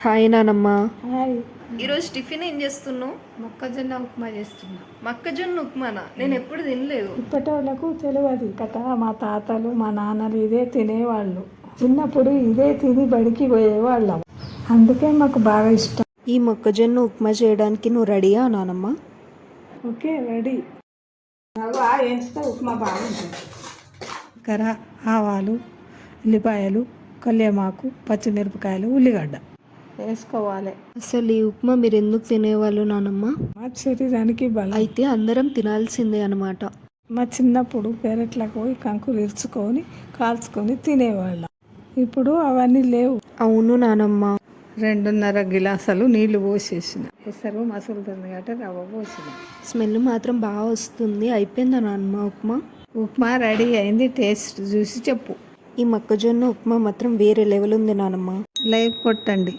Hi నానమ్మ. Hi. ఈరోజు tiffin ఏం చేస్తున్నావు? మొక్కజొన్న ఉప్మా చేస్తున్నా. మొక్కజొన్న ఉప్మానా? నేను ఎప్పుడు తినలేదు. ఇప్పటి వాళ్ళకు తెలియదు కదా, మా తాతలు మా నాన్నలు ఇదే తినేవాళ్ళు. చిన్నప్పుడు ఇదే తిని బడికి పోయేవాళ్ళం, అందుకే మాకు బాగా ఇష్టం. ఈ మొక్కజొన్న ఉప్మా చేయడానికి నువ్వు రెడీయా నానమ్మ? Okay, ready. ఎంచితే ఉప్మా బాగుంటుంది. కర, ఆవాలు, ఉల్లిపాయలు, కల్లేమాకు, పచ్చిమిరపకాయలు, ఉల్లిగడ్డ వేసుకోవాలి. అసలు ఈ ఉప్మా మీరు ఎందుకు తినేవాళ్ళు నానమ్మ? మా శరీరానికి బలం. అయితే అందరం తినాల్సిందే అనమాట. మా చిన్నప్పుడు పెరట్లకు పోయి కంకులు ఇరుచుకొని కాల్చుకొని తినేవాళ్ళం. ఇప్పుడు అవన్నీ లేవు. అవును నానమ్మ. 2.5 గిలాసాలు నీళ్లు పోసేసిన. ఎసరు మసులుతుంది కాబట్టి రవ్వ పోసిన. స్మెల్ మాత్రం బాగా వస్తుంది. అయిపోయిందా నానమ్మ ఉప్మా? ఉప్మా రెడీ అయింది, టేస్ట్ చూసి చెప్పు. ఈ మొక్కజొన్న ఉప్మా మాత్రం వేరే లెవెల్ ఉంది నానమ్మ. లైక్ కొట్టండి.